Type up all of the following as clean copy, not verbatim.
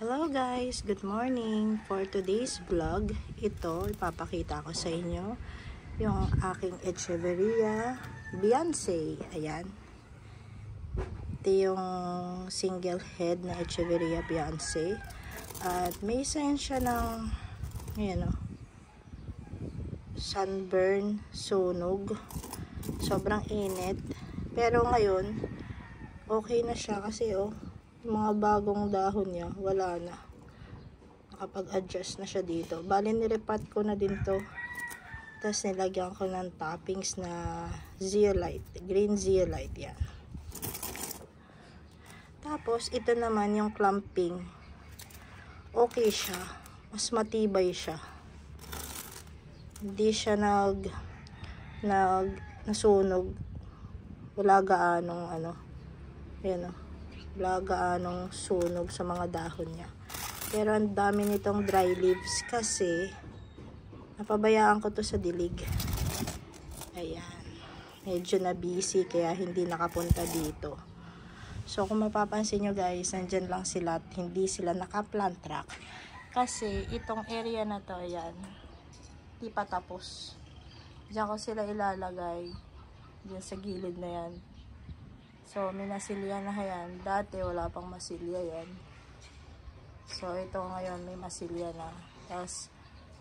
Hello guys, good morning. For today's vlog, ito ipapakita ko sa inyo yung aking Echeverria Beyonce. Ayan. Ito yung single head na Echeverria Beyonce. At may sign siya ng ayan o, sunburn, sunog. Sobrang init. Pero ngayon, okay na siya kasi yung mga bagong dahon niya, wala na. Nakapag-adjust na siya dito. Bali, nirepat ko na din to. Tapos nilagyan ko ng toppings na zeolite. Green zeolite yan. Tapos, ito naman yung clamping. Okay siya. Mas matibay siya. Hindi siya nasunog. Wala gaanong yan o. Wala gaanong sunog sa mga dahon niya. Pero ang dami nitong dry leaves kasi napabayaan ko to sa dilig. Ayan. Medyo na busy kaya hindi nakapunta dito. So kung mapapansin nyo guys, nandyan lang sila at hindi sila naka-plant track. Kasi itong area na to, ayan, di pa tapos. Diyan ko sila ilalagay. Diyan sa gilid na yan. So, may nasilya na yan. Dati, wala pang masilya yan. So, ito ngayon, may masilya na. Tapos,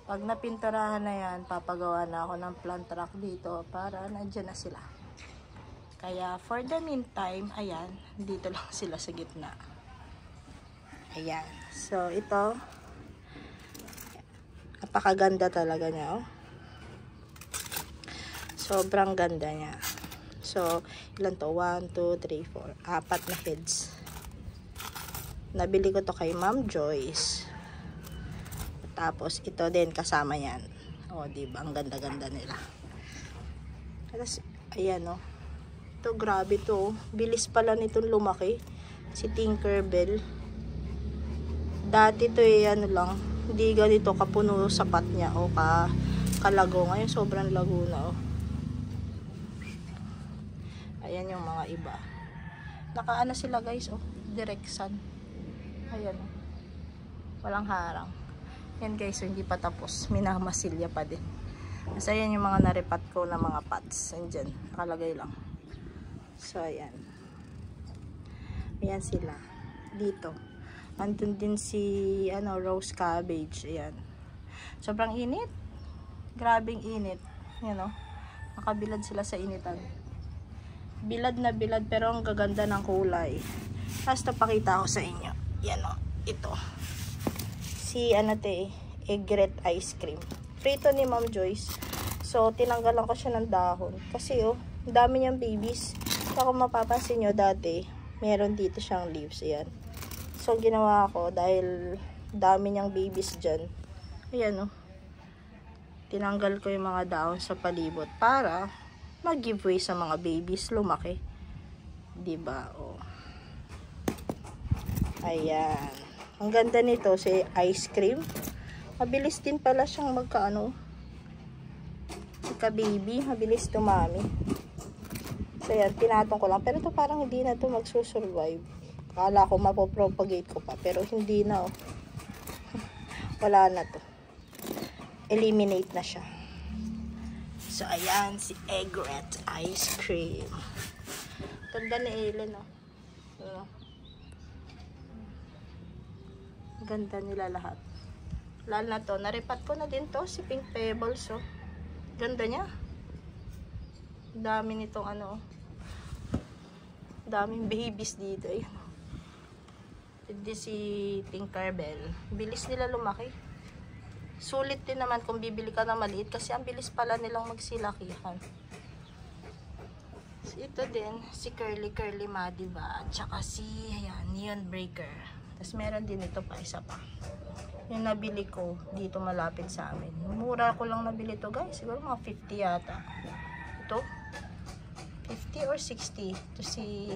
pag napinturahan na yan, papagawa na ako ng plant rack dito para nandiyan na sila. Kaya, for the meantime, ayan, dito lang sila sa gitna. Ayan. So, ito, napakaganda talaga niya, Sobrang ganda niya. So, ilan to? 1, 2, 3, 4. 4 na heads. Nabili ko to kay Ma'am Joyce. Tapos, ito din kasama yan. Diba? Ang ganda-ganda nila. Tapos, ayan, Ito, grabe to. Bilis pala nitong lumaki. Si Tinkerbell. Dati to lang. Hindi ganito kapuno sapat niya o kalago. Ngayon, sobrang lago na, Ayan yung mga iba. Nakaano sila guys, direct sun. Ayan, walang harang. Yan guys, hindi pa tapos. Minamasilya pa din. Kasi ayan yung mga naripat ko na mga pots. Andyan, nakalagay lang. So, ayan. Ayan sila. Dito. Andun din si, rose cabbage. Ayan. Sobrang init. Grabing init. Ayan, nakabilad sila sa initan. Bilad na bilad pero ang gaganda ng kulay. Tapos napakita ko sa inyo. Yan ito. Si egret ice cream. Prito ni Ma'am Joyce. So tinanggalan ko siya ng dahon. Kasi ang dami niyang babies. So kung mapapansin nyo dati, meron dito siyang leaves. Ayan. So ginawa ko dahil dami niyang babies dyan. Ayan tinanggal ko yung mga dahon sa palibot para mag-giveaway sa mga babies lumaki. Diba? Ayan. Ang ganda nito si ice cream. Mabilis din pala siyang baby. Mabilis tumami. So yan, pinatong ko lang. Pero ito parang hindi na ito magsusurvive. Akala ko mapopropagate ko pa. Pero hindi na Wala na to. Eliminate na siya. So, ayan, si egret ice cream. Ganda ni Ellen, Ganda nila lahat. Lalo na to, naripat ko na din to, si Pink Pebbles, Ganda niya. Dami nitong, daming babies dito, ayan. Hindi si Tinkerbell. Bilis nila lumaki. Sulit din naman kung bibili ka na maliit kasi ang bilis pala nilang magsilakihan. So, ito din, si Curly Madiba. At saka si, Neon Breaker. Tapos meron din ito pa, isa pa. Yung nabili ko dito malapit sa amin. Mura ko lang nabili to guys. Siguro mga 50 yata. Ito, 50 or 60. Ito si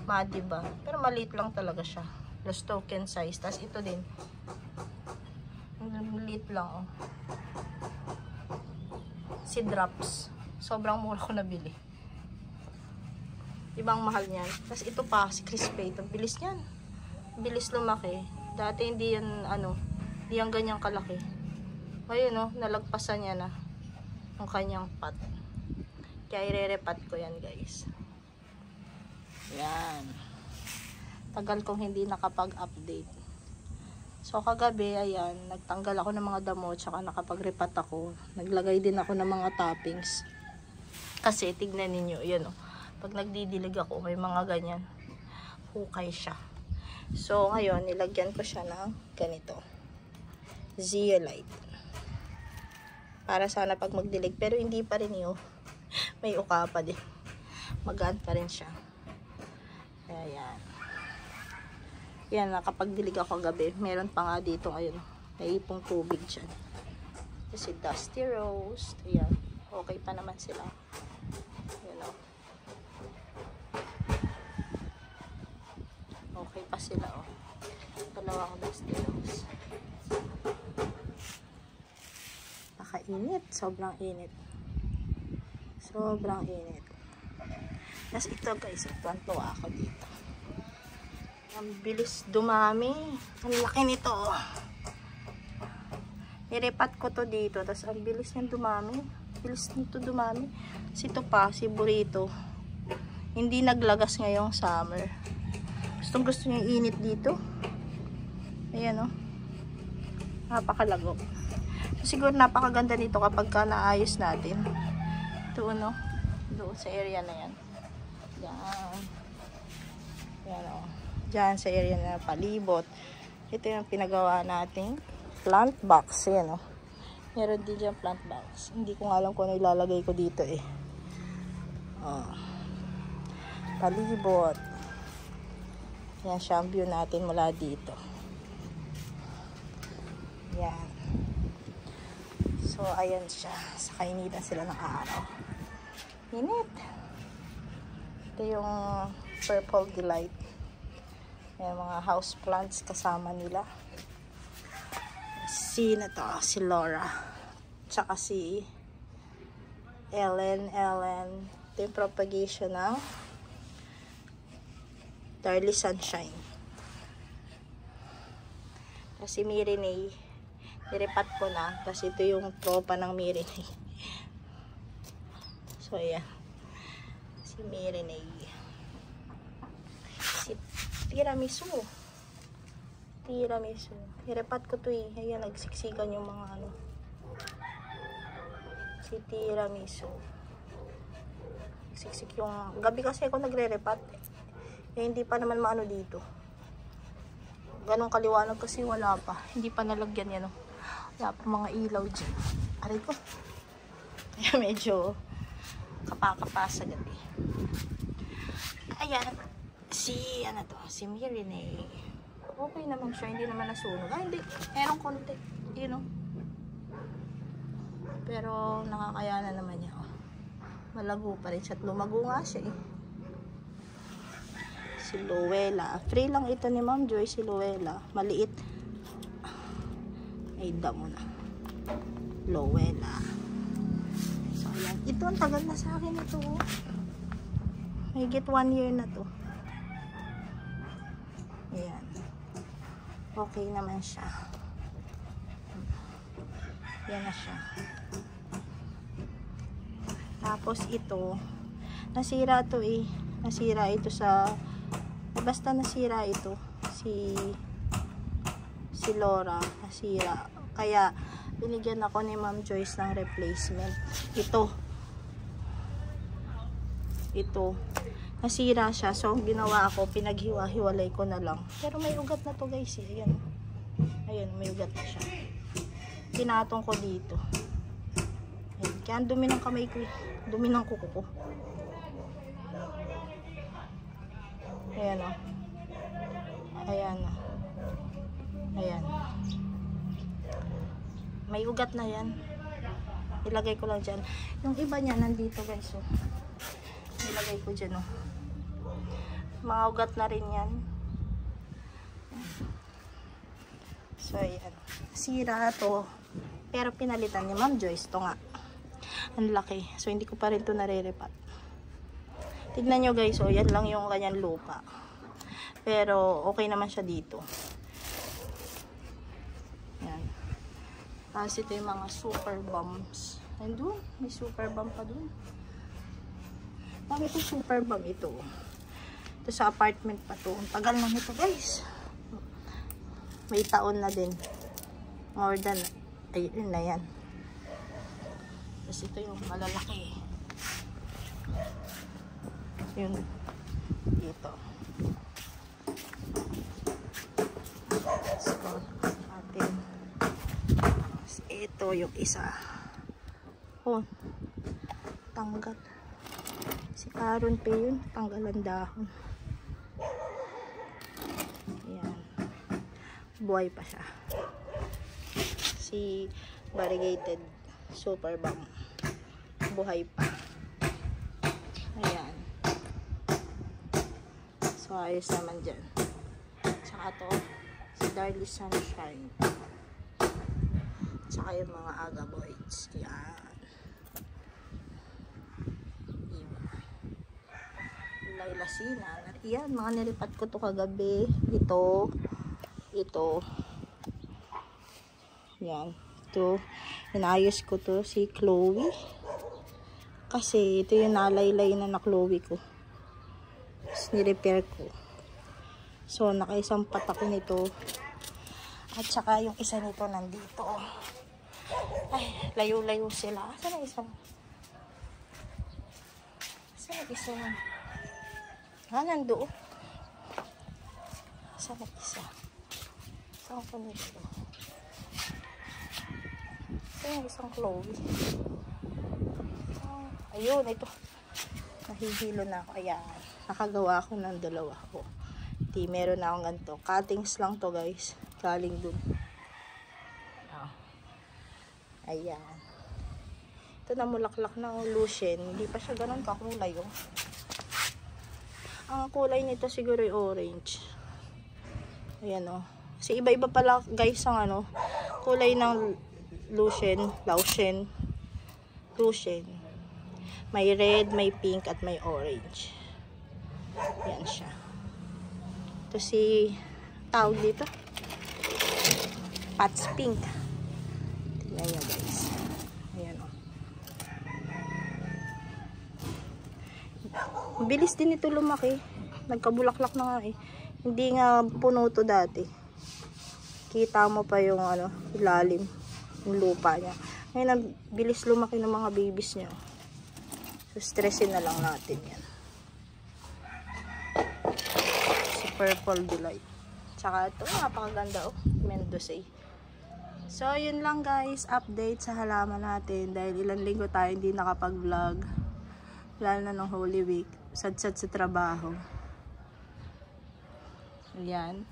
Madiba. Pero maliit lang talaga siya. Plus token size. Tapos ito din. Maliit lang, Si Drops. Sobrang mura ko nabili. Ibang mahal niyan. Tapos ito pa, si Crispy. Ito, bilis niyan. Bilis lumaki. Dati hindi yan, hindi yan ganyang kalaki. Ngayon, no, nalagpasan niya na ang kanyang pot. Kaya ire-repat ko yan, guys. Yan. Tagal kong hindi nakapag-update. So, kagabi, ayan, nagtanggal ako ng mga damo, tsaka nakapag-repat ako. Naglagay din ako ng mga toppings. Kasi, tignan ninyo, yan o. Pag nagdidilig ako, may mga ganyan. Hukay siya. So, ngayon, nilagyan ko siya ng ganito. Zeolite. Para sana pag magdilig. Pero hindi pa rin yun. May uka pa din. Magaan pa rin siya. Ayan. Yan, nakapagdilig ako gabi. Meron pa nga dito, ayun. May ipong tubig dyan. Kasi Dusty Rose. Ayan. Okay pa naman sila. Ayan o. Okay pa sila o. Dalawang Dusty Rose. Nakainit. Sobrang init. Sobrang init. Tapos ito guys, tuwa ako dito. Ang bilis dumami. Ang laki nito. Nirepat ko to dito. Tapos ang bilis niyang dumami. Bilis nito dumami. Tapos ito pa, si Burrito. Hindi naglagas ngayong summer. Gustong gusto niya init dito. Ayan o. Napakalagok. So, siguro napakaganda nito kapag ka naayos natin. Ito no. Doon sa area na yan. Yan. Yan o. Diyan sa area na palibot. Ito yung pinagawa nating plant box. Yan o. Meron din dyan plant box. Hindi ko nga alam kung ano ilalagay ko dito eh. Oh. Palibot. Yan siya ang view natin mula dito. Yan. So, ayan siya. Sa kainitan sila ng araw. Init. Ito yung Purple Delight. May mga house plants kasama nila. Si si Laura. Tsaka si Ellen. Ito yung propagation ng Darly Sunshine. Tapos si Mirinay. Nirepat ko na. Tapos ito yung tropa ng Mirinay. So, ayan. Si Mirinay. Si Tiramisu. Nirepat ko to eh. Ayan, nagsiksikan yung mga ano. Si Tiramisu. Siksik yung... Gabi kasi ako nagre-repat. Eh, hindi pa naman maano dito. Ganong kaliwanag kasi wala pa. Hindi pa nalagyan yan. Wala pa mga ilaw dyan. Aray ko. Kaya medyo kapakapa sa gabi. Ayan. Si Mirinay. Okay naman siya. Hindi naman nasunog. Hindi. Merong konti. You know. Pero nakakayanan naman niya. Malago pa rin siya. At lumago nga siya eh. Si Luella. Free lang ito ni Ma'am Joy. Si Luella. Maliit. Ay, damo na. Luella. So, ayan. Ito, ang tagal na sa akin ito. May get 1 year na to. Ayan. Okay naman siya. Yan na siya. Tapos ito, nasira to eh. Nasira ito sa... Basta nasira ito. Si Laura, nasira. Kaya, binigyan ako ni Ma'am Joyce ng replacement. Ito. Nasira siya. So, ang ginawa ako, pinaghiwa-hiwalay ko na lang. Pero may ugat na to guys. Ayan. Ayan, may ugat na siya. Pinatong ko dito. Ayan. Kaya ang dumi ng kamay ko. Dumi ng kuko ko. Ayan o. Ayan o. Ayan. May ugat na yan. Ilagay ko lang dyan. Yung iba niya nandito guys o. Ilagay ko dyan o. Mga ugat na rin yan. So ayan. Sira to. Pero pinalitan ni Ma'am Joyce. Ito nga. Ang laki. So hindi ko pa rin to nare-repat. Tignan nyo guys, oh, yan lang yung kanyang lupa. Pero okay naman siya dito. Yan. Tapos ito yung mga super bombs. Andun, may super bomb pa dun. Dami ito super bomb ito. Ito sa apartment pa to. Ang tagal na nito guys. May taon na din. More than, ayun na yan. Tapos ito yung malalaki. Yung dito. So, atin. Ito yung isa. Oh, tanggal. Si Aaron pa yun. Tanggalan dahon. Ayan. Buhay pa siya. Si variegated super bomb. Buhay pa. Ayan. So, ayos naman dyan. Tsaka to, si Darly Sunshine. Tsaka yung mga agaboids. Yan. Laylasina. Yan, mga nilipat ko to kagabi. Ito. Yan. Ito. Inayos ko to si Chloe. Kasi ito yung nalaylay na Chloe ko. Tapos nirepair ko. So, nakaisang patak nito. At saka yung isa nito nandito. Ay, layo-layo sila. Saan ang isa? Saan ang isa? Nando. Saan ang isa? Saan ko nito? Saan ang isang Chloe? Ayun, ito. Nahihilo na ako. Ayan. Nakagawa ako ng dalawa. Oh. Di, meron na akong ganito. Cuttings lang to guys. Galing dun. Oh. Ayan. Ito na mulaklak ng Lucien. Hindi pa siya ganun kakulay. Oh. Ang kulay nito siguro yung orange. Ayan oh. Kasi iba-iba pala guys ang ano. Kulay ng Lucien. May red, may pink, at may orange. Yan siya. Ito si tawag dito. Pat's pink. Tingnan nyo guys. Ayan o. Bilis din ito lumaki. Nagkabulaklak na nga eh. Hindi nga puno to dati. Kita mo pa yung ano, ilalim. Yung lupa niya. Ngayon ang bilis lumaki ng mga babies niya. So, stressin na lang natin yan. Si Purple Delight. Tsaka ito, napakaganda oh. Mendocay. So, yun lang guys. Update sa halaman natin. Dahil ilang linggo tayo hindi nakapag-vlog. Lalo na ng Holy Week. Sad-sad sa trabaho. Ayan.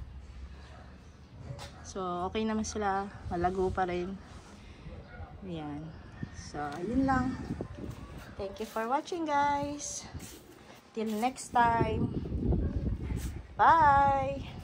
So, okay naman sila. Malago pa rin. Ayan. So, yun lang. Thank you for watching guys. Till next time. Bye!